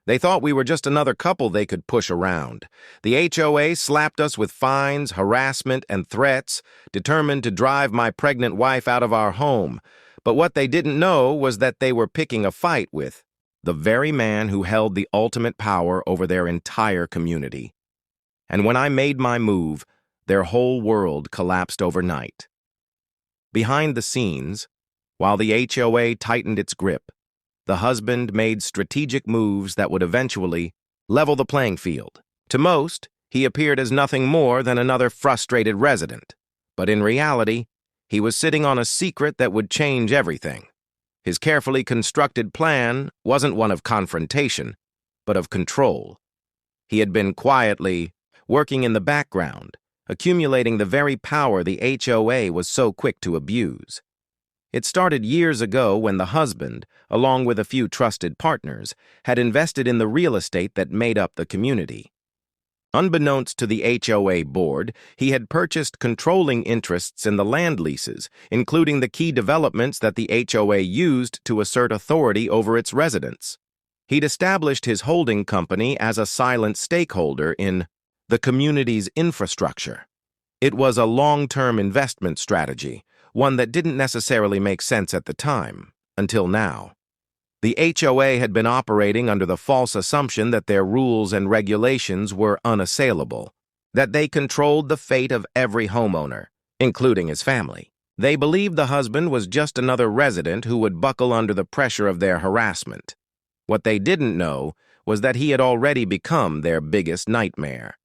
They thought we were just another couple they could push around. The HOA slapped us with fines, harassment, and threats, determined to drive my pregnant wife out of our home. But what they didn't know was that they were picking a fight with the very man who held the ultimate power over their entire community. And when I made my move, their whole world collapsed overnight. Behind the scenes, while the HOA tightened its grip, the husband made strategic moves that would eventually level the playing field. To most, he appeared as nothing more than another frustrated resident. But in reality, he was sitting on a secret that would change everything. His carefully constructed plan wasn't one of confrontation, but of control. He had been quietly working in the background, accumulating the very power the HOA was so quick to abuse. It started years ago when the husband, along with a few trusted partners, had invested in the real estate that made up the community. Unbeknownst to the HOA board, he had purchased controlling interests in the land leases, including the key developments that the HOA used to assert authority over its residents. He'd established his holding company as a silent stakeholder in the community's infrastructure. It was a long-term investment strategy, one that didn't necessarily make sense at the time, until now. The HOA had been operating under the false assumption that their rules and regulations were unassailable, that they controlled the fate of every homeowner, including his family. They believed the husband was just another resident who would buckle under the pressure of their harassment. What they didn't know was that he had already become their biggest nightmare.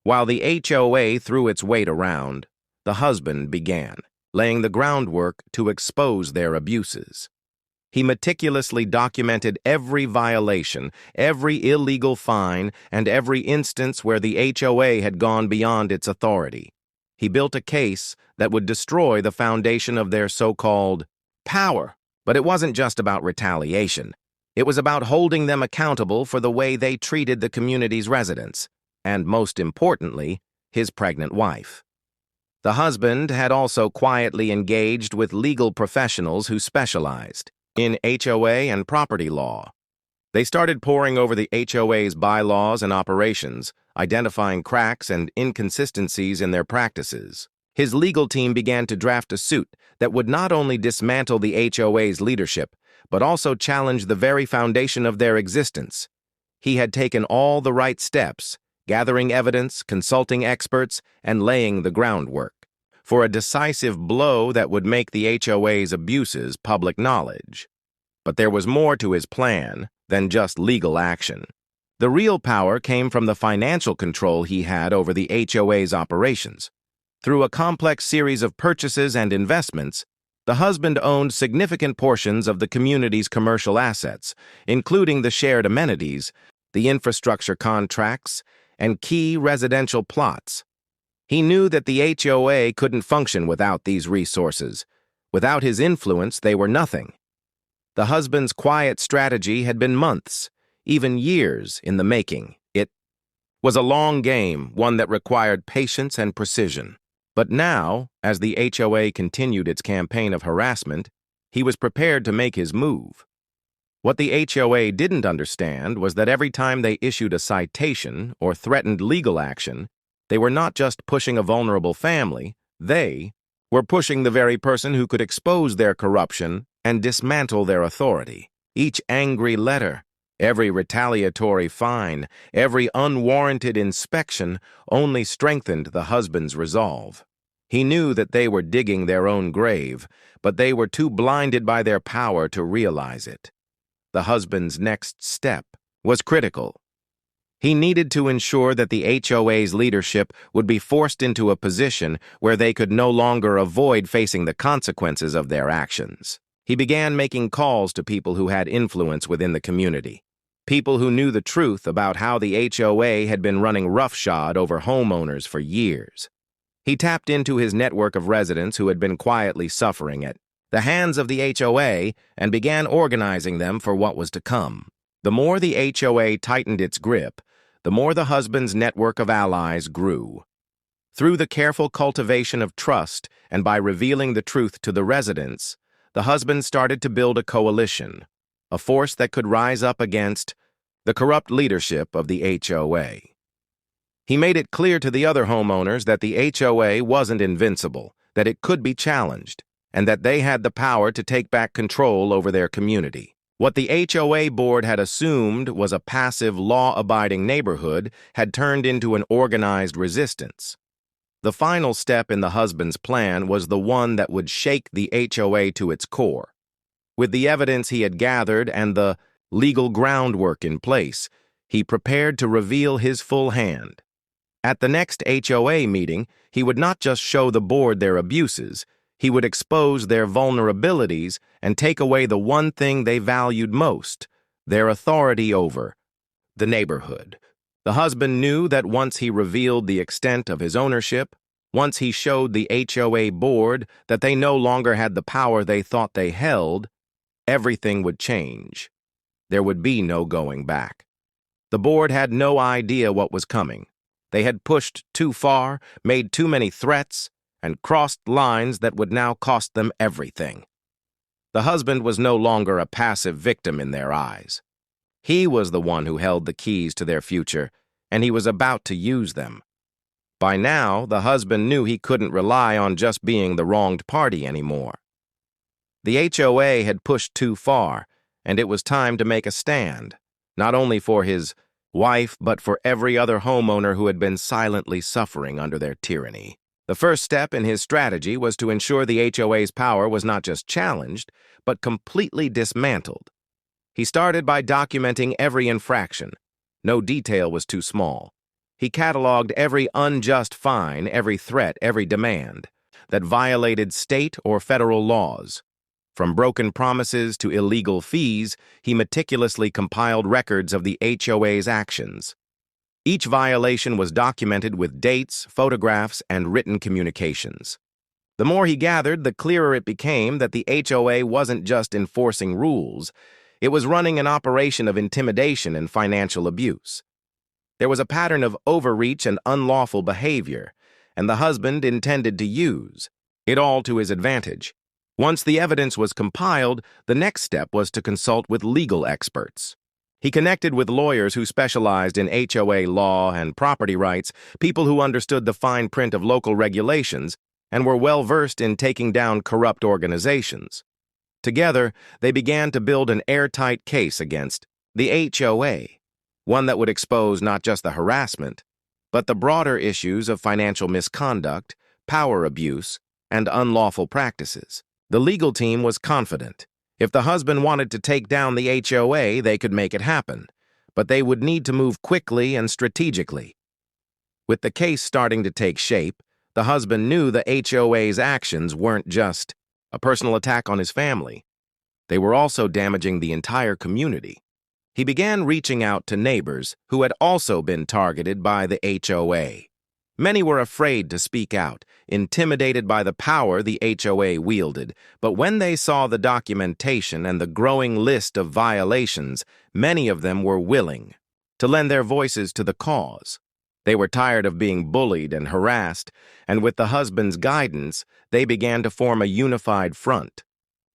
While the HOA threw its weight around, the husband began, laying the groundwork to expose their abuses. He meticulously documented every violation, every illegal fine, and every instance where the HOA had gone beyond its authority. He built a case that would destroy the foundation of their so-called power. But it wasn't just about retaliation. It was about holding them accountable for the way they treated the community's residents, and most importantly, his pregnant wife. The husband had also quietly engaged with legal professionals who specialized in HOA and property law. They started poring over the HOA's bylaws and operations, identifying cracks and inconsistencies in their practices. His legal team began to draft a suit that would not only dismantle the HOA's leadership, but also challenge the very foundation of their existence. He had taken all the right steps, gathering evidence, consulting experts, and laying the groundwork for a decisive blow that would make the HOA's abuses public knowledge. But there was more to his plan than just legal action. The real power came from the financial control he had over the HOA's operations. Through a complex series of purchases and investments, the husband owned significant portions of the community's commercial assets, including the shared amenities, the infrastructure contracts, and key residential plots. He knew that the HOA couldn't function without these resources. Without his influence, they were nothing. The husband's quiet strategy had been months, even years, in the making. It was a long game, one that required patience and precision. But now, as the HOA continued its campaign of harassment, he was prepared to make his move. What the HOA didn't understand was that every time they issued a citation or threatened legal action, they were not just pushing a vulnerable family, they were pushing the very person who could expose their corruption and dismantle their authority. Each angry letter, every retaliatory fine, every unwarranted inspection only strengthened the husband's resolve. He knew that they were digging their own grave, but they were too blinded by their power to realize it. The husband's next step was critical. He needed to ensure that the HOA's leadership would be forced into a position where they could no longer avoid facing the consequences of their actions. He began making calls to people who had influence within the community, people who knew the truth about how the HOA had been running roughshod over homeowners for years. He tapped into his network of residents who had been quietly suffering at the hands of the HOA and began organizing them for what was to come. The more the HOA tightened its grip, the more the husband's network of allies grew. Through the careful cultivation of trust and by revealing the truth to the residents, the husband started to build a coalition, a force that could rise up against the corrupt leadership of the HOA. He made it clear to the other homeowners that the HOA wasn't invincible, that it could be challenged, and that they had the power to take back control over their community. What the HOA board had assumed was a passive, law-abiding neighborhood had turned into an organized resistance. The final step in the husband's plan was the one that would shake the HOA to its core. With the evidence he had gathered and the legal groundwork in place, he prepared to reveal his full hand. At the next HOA meeting, he would not just show the board their abuses, he would expose their vulnerabilities and take away the one thing they valued most, their authority over the neighborhood. The husband knew that once he revealed the extent of his ownership, once he showed the HOA board that they no longer had the power they thought they held, everything would change. There would be no going back. The board had no idea what was coming. They had pushed too far, made too many threats, and crossed lines that would now cost them everything. The husband was no longer a passive victim in their eyes. He was the one who held the keys to their future, and he was about to use them. By now, the husband knew he couldn't rely on just being the wronged party anymore. The HOA had pushed too far, and it was time to make a stand, not only for his wife, but for every other homeowner who had been silently suffering under their tyranny. The first step in his strategy was to ensure the HOA's power was not just challenged, but completely dismantled. He started by documenting every infraction. No detail was too small. He cataloged every unjust fine, every threat, every demand that violated state or federal laws. From broken promises to illegal fees, he meticulously compiled records of the HOA's actions. Each violation was documented with dates, photographs, and written communications. The more he gathered, the clearer it became that the HOA wasn't just enforcing rules, it was running an operation of intimidation and financial abuse. There was a pattern of overreach and unlawful behavior, and the husband intended to use it all to his advantage. Once the evidence was compiled, the next step was to consult with legal experts. He connected with lawyers who specialized in HOA law and property rights, people who understood the fine print of local regulations and were well-versed in taking down corrupt organizations. Together, they began to build an airtight case against the HOA, one that would expose not just the harassment, but the broader issues of financial misconduct, power abuse, and unlawful practices. The legal team was confident. If the husband wanted to take down the HOA, they could make it happen, but they would need to move quickly and strategically. With the case starting to take shape, the husband knew the HOA's actions weren't just a personal attack on his family. They were also damaging the entire community. He began reaching out to neighbors who had also been targeted by the HOA. Many were afraid to speak out, intimidated by the power the HOA wielded, but when they saw the documentation and the growing list of violations, many of them were willing to lend their voices to the cause. They were tired of being bullied and harassed, and with the husband's guidance, they began to form a unified front.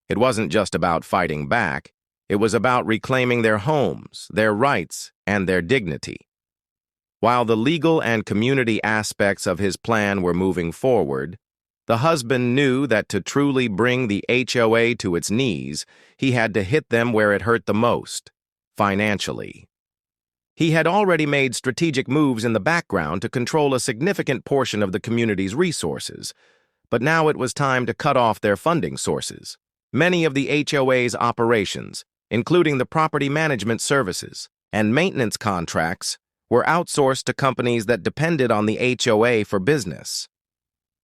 It wasn't just about fighting back, it was about reclaiming their homes, their rights, and their dignity. While the legal and community aspects of his plan were moving forward, the husband knew that to truly bring the HOA to its knees, he had to hit them where it hurt the most, financially. He had already made strategic moves in the background to control a significant portion of the community's resources, but now it was time to cut off their funding sources. Many of the HOA's operations, including the property management services and maintenance contracts, were outsourced to companies that depended on the HOA for business.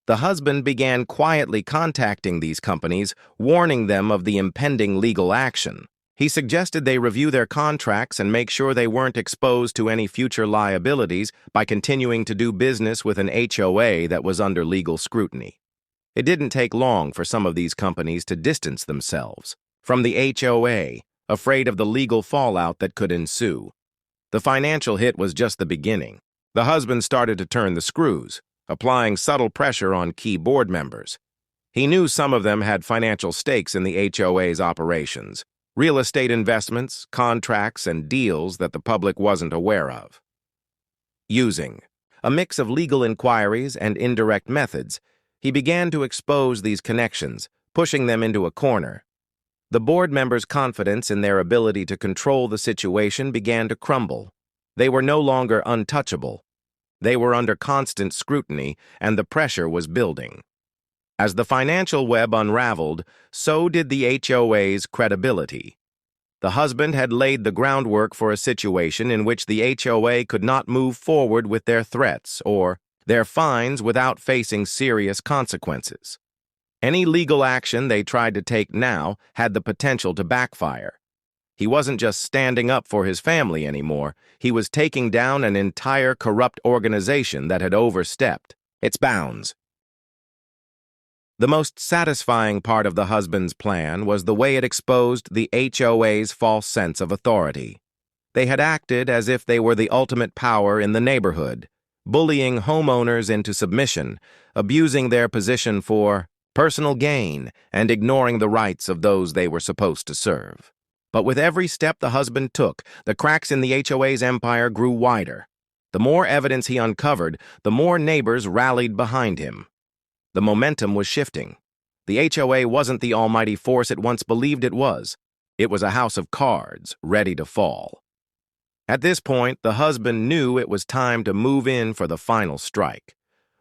The husband began quietly contacting these companies, warning them of the impending legal action. He suggested they review their contracts and make sure they weren't exposed to any future liabilities by continuing to do business with an HOA that was under legal scrutiny. It didn't take long for some of these companies to distance themselves from the HOA, afraid of the legal fallout that could ensue. The financial hit was just the beginning. The husband started to turn the screws, applying subtle pressure on key board members. He knew some of them had financial stakes in the HOA's operations, real estate investments, contracts, and deals that the public wasn't aware of. Using a mix of legal inquiries and indirect methods, he began to expose these connections, pushing them into a corner. The board members' confidence in their ability to control the situation began to crumble. They were no longer untouchable. They were under constant scrutiny, and the pressure was building. As the financial web unraveled, so did the HOA's credibility. The husband had laid the groundwork for a situation in which the HOA could not move forward with their threats or their fines without facing serious consequences. Any legal action they tried to take now had the potential to backfire. He wasn't just standing up for his family anymore, he was taking down an entire corrupt organization that had overstepped its bounds. The most satisfying part of the husband's plan was the way it exposed the HOA's false sense of authority. They had acted as if they were the ultimate power in the neighborhood, bullying homeowners into submission, abusing their position for personal gain, and ignoring the rights of those they were supposed to serve. But with every step the husband took, the cracks in the HOA's empire grew wider. The more evidence he uncovered, the more neighbors rallied behind him. The momentum was shifting. The HOA wasn't the almighty force it once believed it was. It was a house of cards, ready to fall. At this point, the husband knew it was time to move in for the final strike.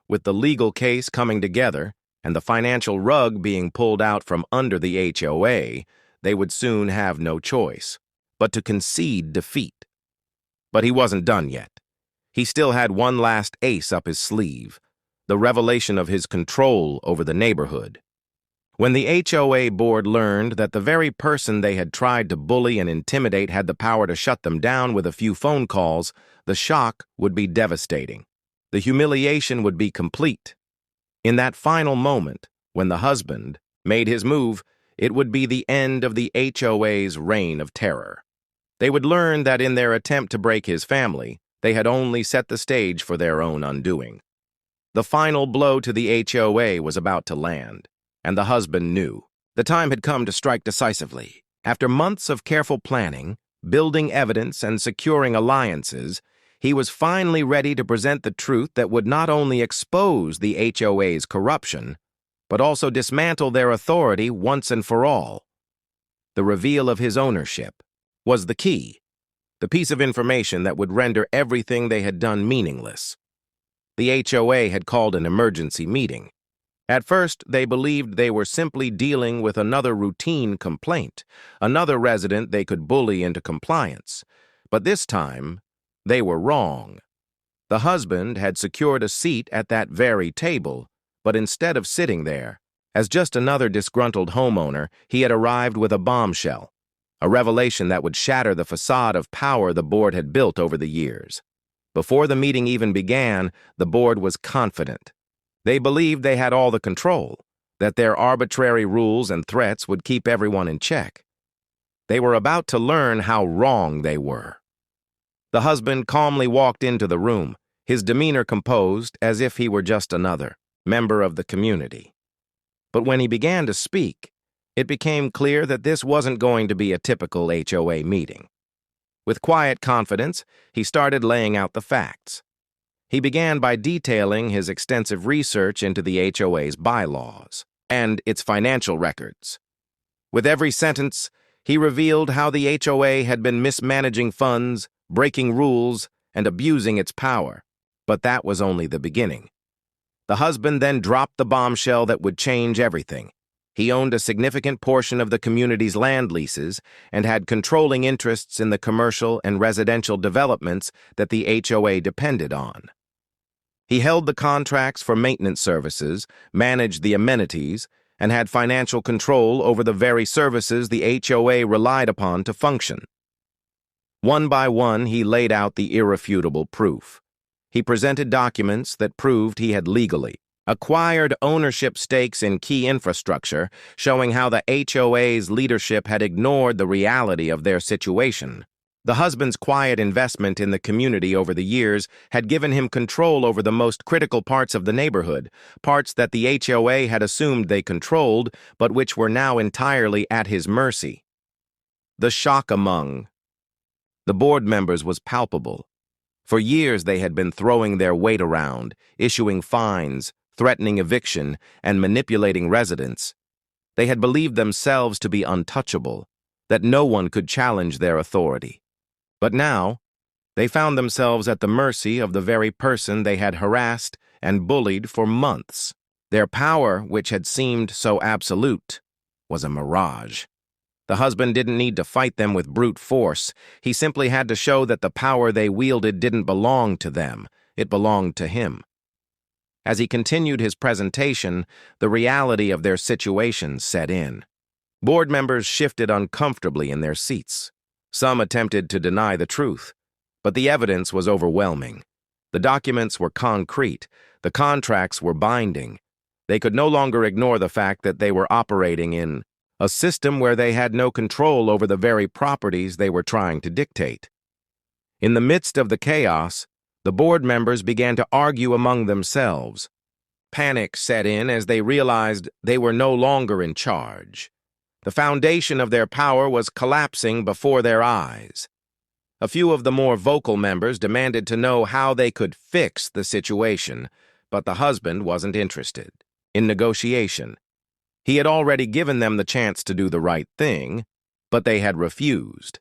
With the legal case coming together, and the financial rug being pulled out from under the HOA, they would soon have no choice but to concede defeat. But he wasn't done yet. He still had one last ace up his sleeve, the revelation of his control over the neighborhood. When the HOA board learned that the very person they had tried to bully and intimidate had the power to shut them down with a few phone calls, the shock would be devastating. The humiliation would be complete. In that final moment, when the husband made his move, it would be the end of the HOA's reign of terror. They would learn that in their attempt to break his family, they had only set the stage for their own undoing. The final blow to the HOA was about to land, and the husband knew. The time had come to strike decisively. After months of careful planning, building evidence, and securing alliances, he was finally ready to present the truth that would not only expose the HOA's corruption, but also dismantle their authority once and for all. The reveal of his ownership was the key, the piece of information that would render everything they had done meaningless. The HOA had called an emergency meeting. At first, they believed they were simply dealing with another routine complaint, another resident they could bully into compliance. But this time, they were wrong. The husband had secured a seat at that very table, but instead of sitting there, as just another disgruntled homeowner, he had arrived with a bombshell, a revelation that would shatter the facade of power the board had built over the years. Before the meeting even began, the board was confident. They believed they had all the control, that their arbitrary rules and threats would keep everyone in check. They were about to learn how wrong they were. The husband calmly walked into the room, his demeanor composed as if he were just another member of the community. But when he began to speak, it became clear that this wasn't going to be a typical HOA meeting. With quiet confidence, he started laying out the facts. He began by detailing his extensive research into the HOA's bylaws and its financial records. With every sentence, he revealed how the HOA had been mismanaging funds, breaking rules, and abusing its power. But that was only the beginning. The husband then dropped the bombshell that would change everything. He owned a significant portion of the community's land leases and had controlling interests in the commercial and residential developments that the HOA depended on. He held the contracts for maintenance services, managed the amenities, and had financial control over the very services the HOA relied upon to function. One by one, he laid out the irrefutable proof. He presented documents that proved he had legally acquired ownership stakes in key infrastructure, showing how the HOA's leadership had ignored the reality of their situation. The husband's quiet investment in the community over the years had given him control over the most critical parts of the neighborhood, parts that the HOA had assumed they controlled, but which were now entirely at his mercy. The shock among the board members was palpable. For years they had been throwing their weight around, issuing fines, threatening eviction, and manipulating residents. They had believed themselves to be untouchable, that no one could challenge their authority. But now, they found themselves at the mercy of the very person they had harassed and bullied for months. Their power, which had seemed so absolute, was a mirage. The husband didn't need to fight them with brute force. He simply had to show that the power they wielded didn't belong to them. It belonged to him. As he continued his presentation, the reality of their situation set in. Board members shifted uncomfortably in their seats. Some attempted to deny the truth, but the evidence was overwhelming. The documents were concrete. The contracts were binding. They could no longer ignore the fact that they were operating in a system where they had no control over the very properties they were trying to dictate. In the midst of the chaos, the board members began to argue among themselves. Panic set in as they realized they were no longer in charge. The foundation of their power was collapsing before their eyes. A few of the more vocal members demanded to know how they could fix the situation, but the husband wasn't interested in negotiation. He had already given them the chance to do the right thing, but they had refused.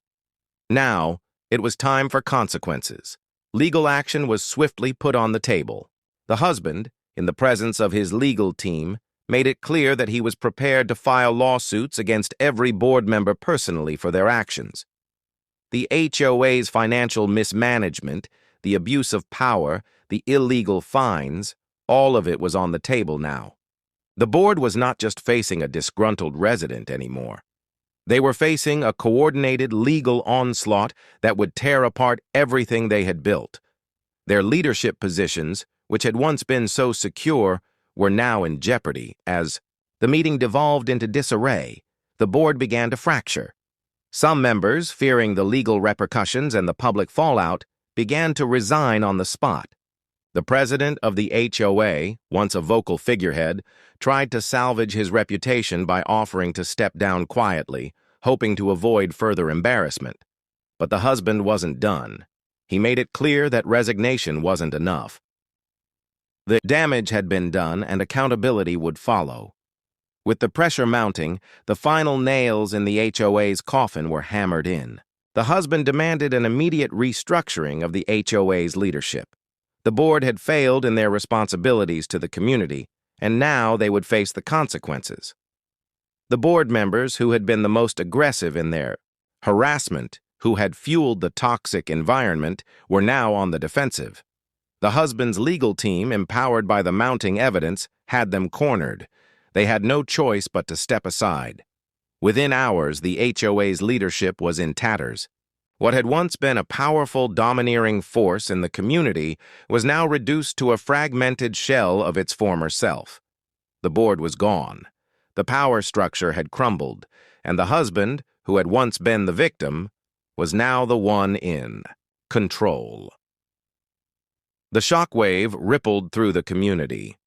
Now, it was time for consequences. Legal action was swiftly put on the table. The husband, in the presence of his legal team, made it clear that he was prepared to file lawsuits against every board member personally for their actions. The HOA's financial mismanagement, the abuse of power, the illegal fines, all of it was on the table now. The board was not just facing a disgruntled resident anymore. They were facing a coordinated legal onslaught that would tear apart everything they had built. Their leadership positions, which had once been so secure, were now in jeopardy as the meeting devolved into disarray. The board began to fracture. Some members, fearing the legal repercussions and the public fallout, began to resign on the spot. The president of the HOA, once a vocal figurehead, tried to salvage his reputation by offering to step down quietly, hoping to avoid further embarrassment. But the husband wasn't done. He made it clear that resignation wasn't enough. The damage had been done and accountability would follow. With the pressure mounting, the final nails in the HOA's coffin were hammered in. The husband demanded an immediate restructuring of the HOA's leadership. The board had failed in their responsibilities to the community, and now they would face the consequences. The board members who had been the most aggressive in their harassment, who had fueled the toxic environment, were now on the defensive. The husband's legal team, empowered by the mounting evidence, had them cornered. They had no choice but to step aside. Within hours, the HOA's leadership was in tatters. What had once been a powerful, domineering force in the community was now reduced to a fragmented shell of its former self. The board was gone. The power structure had crumbled, and the husband, who had once been the victim, was now the one in control. The shockwave rippled through the community.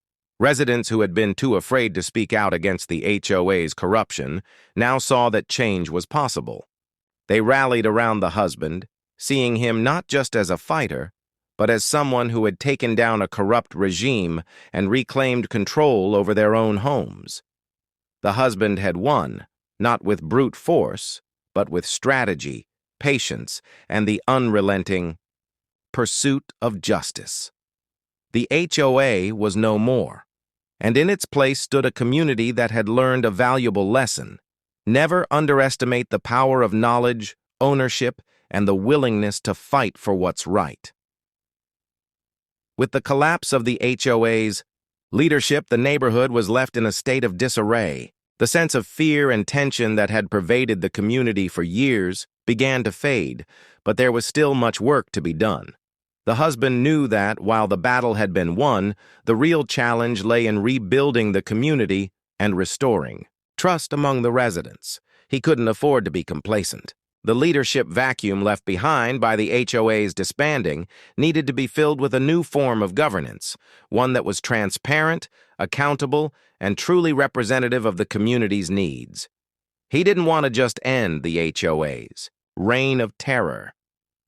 Residents who had been too afraid to speak out against the HOA's corruption now saw that change was possible. They rallied around the husband, seeing him not just as a fighter, but as someone who had taken down a corrupt regime and reclaimed control over their own homes. The husband had won, not with brute force, but with strategy, patience, and the unrelenting pursuit of justice. The HOA was no more, and in its place stood a community that had learned a valuable lesson. Never underestimate the power of knowledge, ownership, and the willingness to fight for what's right. With the collapse of the HOA's leadership, the neighborhood was left in a state of disarray. The sense of fear and tension that had pervaded the community for years began to fade, but there was still much work to be done. The husband knew that, while the battle had been won, the real challenge lay in rebuilding the community and restoring trust among the residents. He couldn't afford to be complacent. The leadership vacuum left behind by the HOA's disbanding needed to be filled with a new form of governance, one that was transparent, accountable, and truly representative of the community's needs. He didn't want to just end the HOA's reign of terror.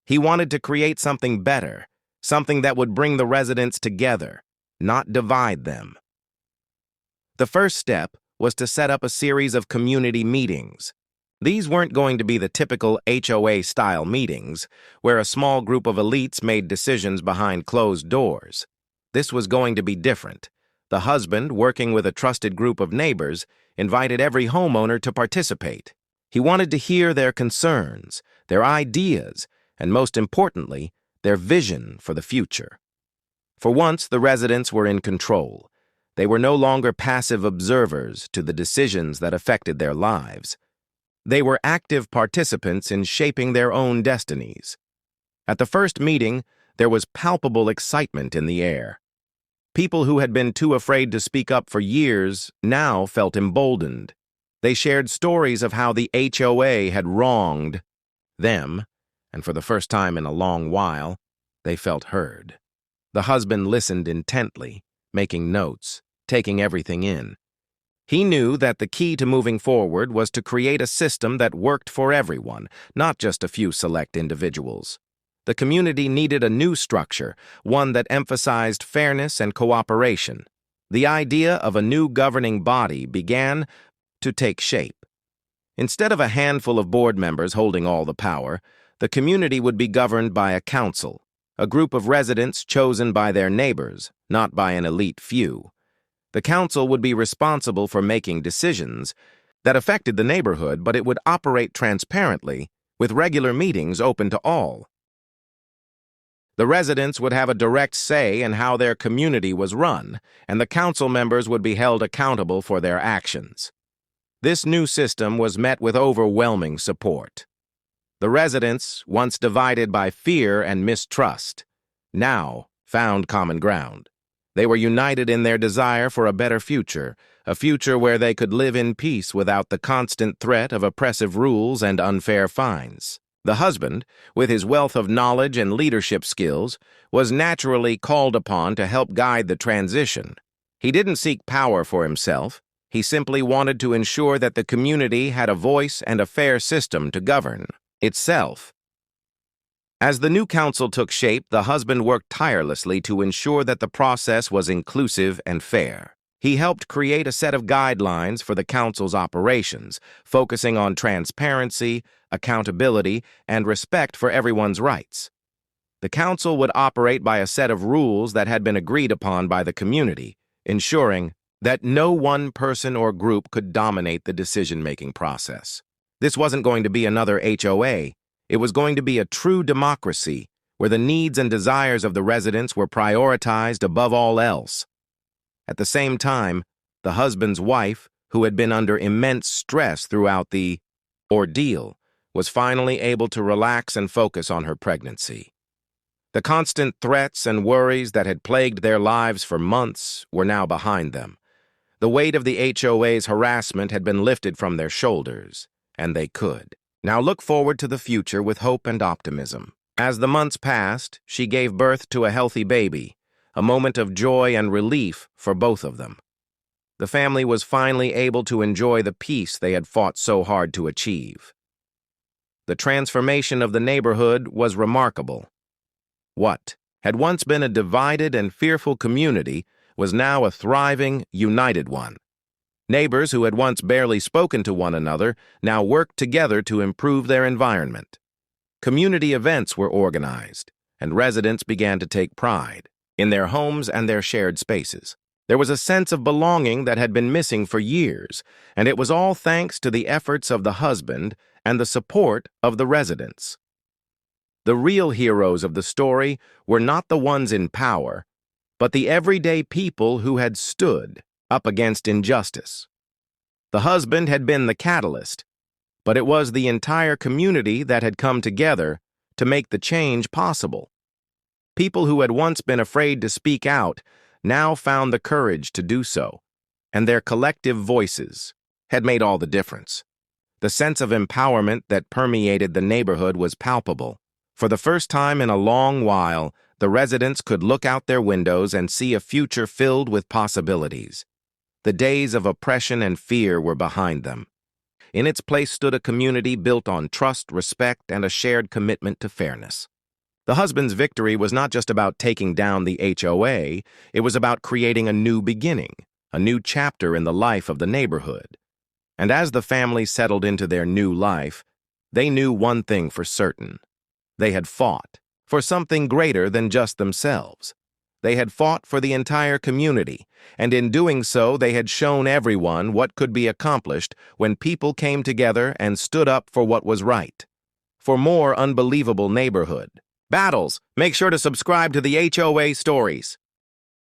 He wanted to create something better, something that would bring the residents together, not divide them. The first step was to set up a series of community meetings. These weren't going to be the typical HOA-style meetings, where a small group of elites made decisions behind closed doors. This was going to be different. The husband, working with a trusted group of neighbors, invited every homeowner to participate. He wanted to hear their concerns, their ideas, and most importantly, their vision for the future. For once, the residents were in control. They were no longer passive observers to the decisions that affected their lives. They were active participants in shaping their own destinies. At the first meeting, there was palpable excitement in the air. People who had been too afraid to speak up for years now felt emboldened. They shared stories of how the HOA had wronged them, and for the first time in a long while, they felt heard. The husband listened intently, making notes, taking everything in. He knew that the key to moving forward was to create a system that worked for everyone, not just a few select individuals. The community needed a new structure, one that emphasized fairness and cooperation. The idea of a new governing body began to take shape. Instead of a handful of board members holding all the power, the community would be governed by a council, a group of residents chosen by their neighbors, not by an elite few. The council would be responsible for making decisions that affected the neighborhood, but it would operate transparently, with regular meetings open to all. The residents would have a direct say in how their community was run, and the council members would be held accountable for their actions. This new system was met with overwhelming support. The residents, once divided by fear and mistrust, now found common ground. They were united in their desire for a better future, a future where they could live in peace without the constant threat of oppressive rules and unfair fines. The husband, with his wealth of knowledge and leadership skills, was naturally called upon to help guide the transition. He didn't seek power for himself. He simply wanted to ensure that the community had a voice and a fair system to govern itself. As the new council took shape, the husband worked tirelessly to ensure that the process was inclusive and fair. He helped create a set of guidelines for the council's operations, focusing on transparency, accountability, and respect for everyone's rights. The council would operate by a set of rules that had been agreed upon by the community, ensuring that no one person or group could dominate the decision-making process. This wasn't going to be another HOA. It was going to be a true democracy, where the needs and desires of the residents were prioritized above all else. At the same time, the husband's wife, who had been under immense stress throughout the ordeal, was finally able to relax and focus on her pregnancy. The constant threats and worries that had plagued their lives for months were now behind them. The weight of the HOA's harassment had been lifted from their shoulders, and they could now look forward to the future with hope and optimism. As the months passed, she gave birth to a healthy baby, a moment of joy and relief for both of them. The family was finally able to enjoy the peace they had fought so hard to achieve. The transformation of the neighborhood was remarkable. What had once been a divided and fearful community was now a thriving, united one. Neighbors who had once barely spoken to one another now worked together to improve their environment. Community events were organized, and residents began to take pride in their homes and their shared spaces. There was a sense of belonging that had been missing for years, and it was all thanks to the efforts of the husband and the support of the residents. The real heroes of the story were not the ones in power, but the everyday people who had stood up against injustice. The husband had been the catalyst, but it was the entire community that had come together to make the change possible. People who had once been afraid to speak out now found the courage to do so, and their collective voices had made all the difference. The sense of empowerment that permeated the neighborhood was palpable. For the first time in a long while, the residents could look out their windows and see a future filled with possibilities. The days of oppression and fear were behind them. In its place stood a community built on trust, respect, and a shared commitment to fairness. The husband's victory was not just about taking down the HOA, it was about creating a new beginning, a new chapter in the life of the neighborhood. And as the family settled into their new life, they knew one thing for certain. They had fought for something greater than just themselves. They had fought for the entire community, and in doing so, they had shown everyone what could be accomplished when people came together and stood up for what was right. For more unbelievable neighborhood battles, make sure to subscribe to the HOA Stories.